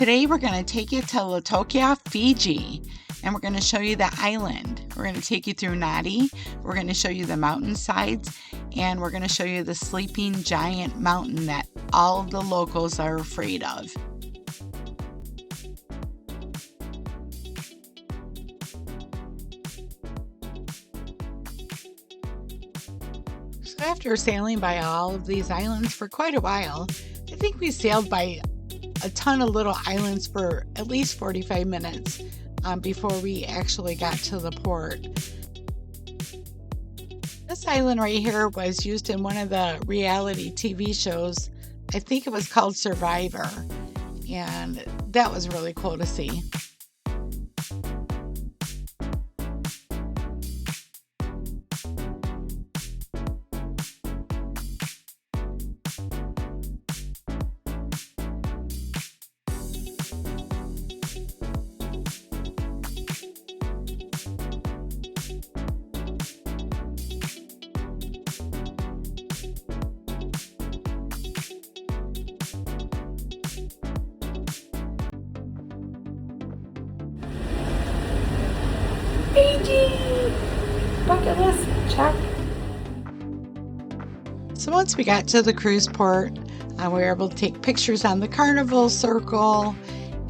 Today we're going to take you to Lautoka, Fiji, and we're going to show you the island. We're going to take you through Nadi, we're going to show you the mountainsides, and we're going to show you the sleeping giant mountain that all the locals are afraid of. So after sailing by all of these islands for quite a while, I think we sailed by a ton of little islands for at least 45 minutes before we actually got to the port. This island right here was used in one of the reality TV shows. I think it was called Survivor, and that was really cool to see. Fiji! Bucket list, check. So once we got to the cruise port, we were able to take pictures on the carnival circle,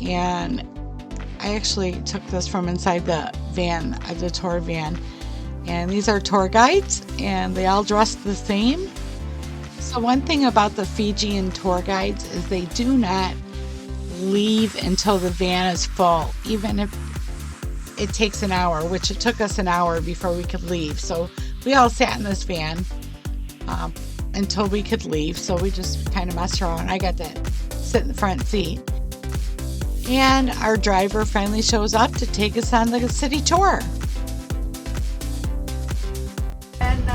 and I actually took this from inside the van, the tour van. And these are tour guides, and they all dress the same. So one thing about the Fijian tour guides is they do not leave until the van is full, even if it takes an hour, which it took us an hour before we could leave. So we all sat in this van until we could leave. So we just kind of messed around. I got to sit in the front seat. And our driver finally shows up to take us on the city tour. And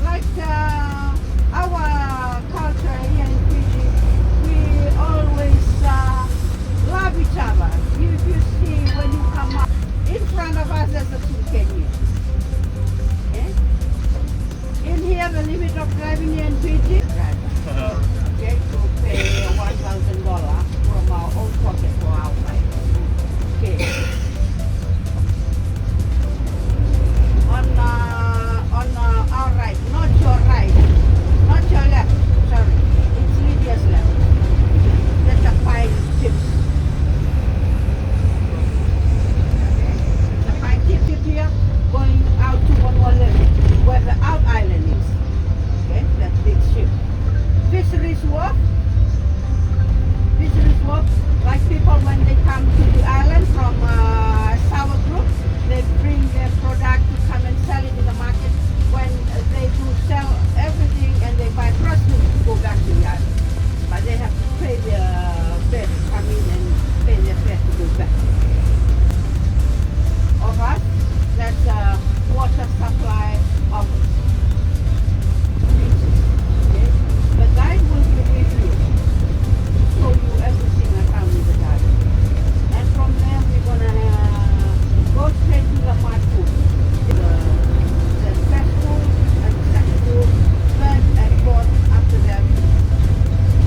like our culture here in Fiji, we always love each other. If you see when you come up, in front of us there's a suitcase here. Okay? In here, the limit of driving here in Fiji, okay, to pay $1,000 from our own pocket for our ride. Okay. On our right, not your right, not your left, sorry, it's Lydia's left. That's the 5 tips. Okay. The 5 tips here going out to 111, where the out island is. Okay, that big ship. Fisheries Wharf. Fisheries Wharf, like people when they come to the island from Sour Group, they bring their product to come and sell it in the market. When they do sell everything and they buy proceeds to go back to the island. But they have to pay their fare to come in and pay their fare to go back. Of us, that's a water supply office. Okay? The guide will be with you, show you everything around the garden. And from there we're gonna go straight to the mud pool. The first pool and the second pool, third and fourth after that,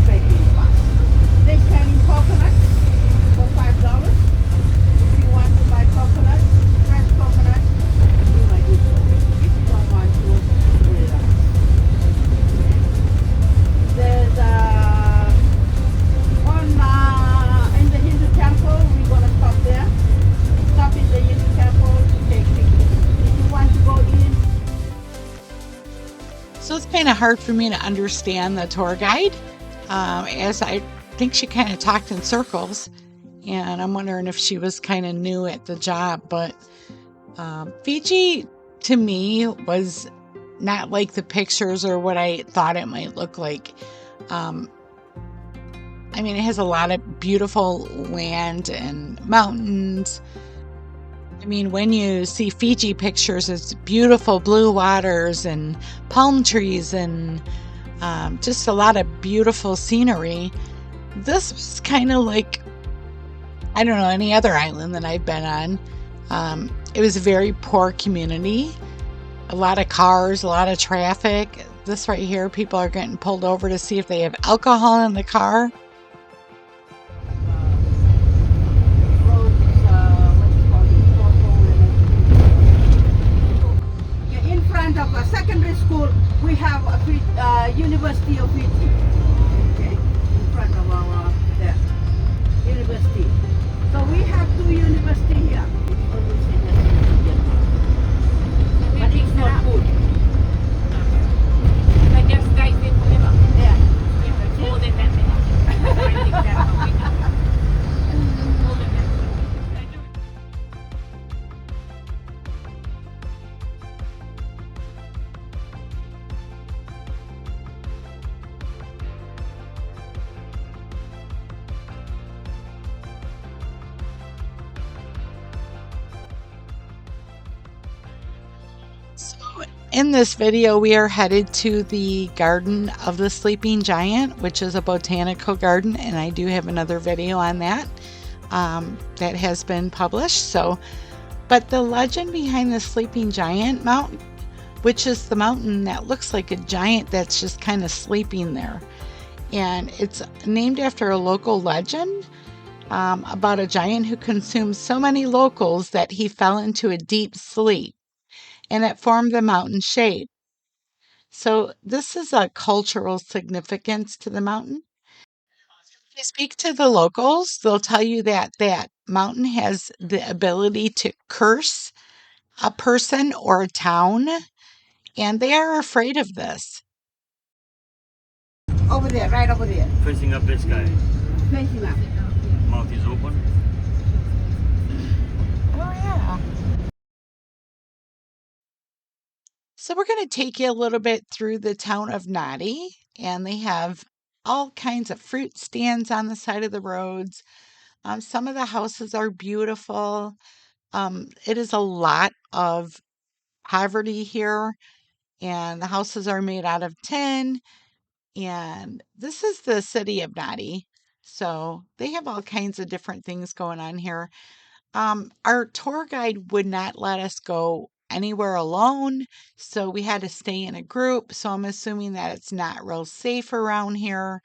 straight in bus. They sell in coconuts for $5. If you want to buy coconuts, fresh coconuts, you might do so. If you don't want to, relax. There's in the Hindu temple, we're gonna stop there. Stop in the Hindu temple to take pictures. If you want to go in. So it's kind of hard for me to understand the tour guide, as I think she kind of talked in circles, and I'm wondering if she was kind of new at the job. But Fiji, to me, was not like the pictures or what I thought it might look like. I mean, it has a lot of beautiful land and mountains. I mean, when you see Fiji pictures, it's beautiful blue waters and palm trees and just a lot of beautiful scenery. This was kind of like, I don't know, any other island that I've been on. It was a very poor community, a lot of cars, a lot of traffic. This right here, people are getting pulled over to see if they have alcohol in the car. front of a secondary school, we have a University of Fiji. Okay, in front of our there, university. So we have two universities here. Always in the Indian one. But it's not good. I guess guys did forever. Yeah. More than that. I think that's what we do. More than that. So in this video, we are headed to the Garden of the Sleeping Giant, which is a botanical garden, and I do have another video on that that has been published. But the legend behind the Sleeping Giant mountain, which is the mountain that looks like a giant that's just kind of sleeping there, and it's named after a local legend about a giant who consumed so many locals that he fell into a deep sleep, and it formed the mountain shape. So this is a cultural significance to the mountain. If you speak to the locals, they'll tell you that that mountain has the ability to curse a person or a town, and they are afraid of this. Over there, right over there. Facing up this guy. Facing up. Mouth is open. Oh, yeah. So we're going to take you a little bit through the town of Nadi, and they have all kinds of fruit stands on the side of the roads. Some of the houses are beautiful. It is a lot of poverty here, and the houses are made out of tin. And this is the city of Nadi. So they have all kinds of different things going on here. Our tour guide would not let us go anywhere alone, so we had to stay in a group. So I'm assuming that it's not real safe around here,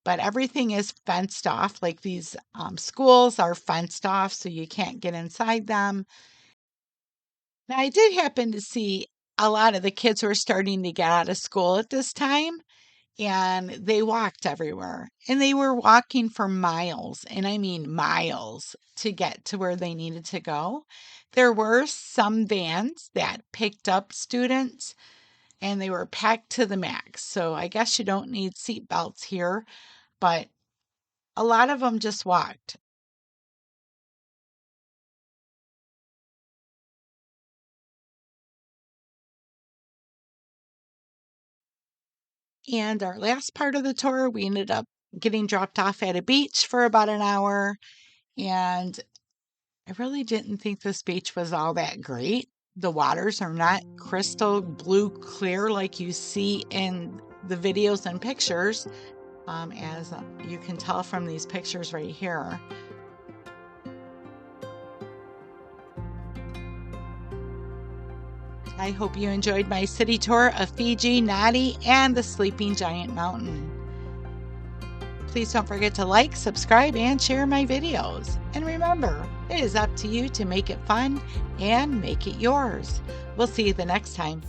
but everything is fenced off. Like these schools are fenced off, so you can't get inside them. Now, I did happen to see a lot of the kids were starting to get out of school at this time, and they walked everywhere. And they were walking for miles, and I mean miles, to get to where they needed to go. There were some vans that picked up students, and they were packed to the max. So I guess you don't need seat belts here, but a lot of them just walked. And our last part of the tour, we ended up getting dropped off at a beach for about an hour. And I really didn't think this beach was all that great. The waters are not crystal blue clear like you see in the videos and pictures, as you can tell from these pictures right here. I hope you enjoyed my city tour of Fiji, Nadi, and the Sleeping Giant Mountain. Please don't forget to like, subscribe, and share my videos. And remember, it is up to you to make it fun and make it yours. We'll see you the next time.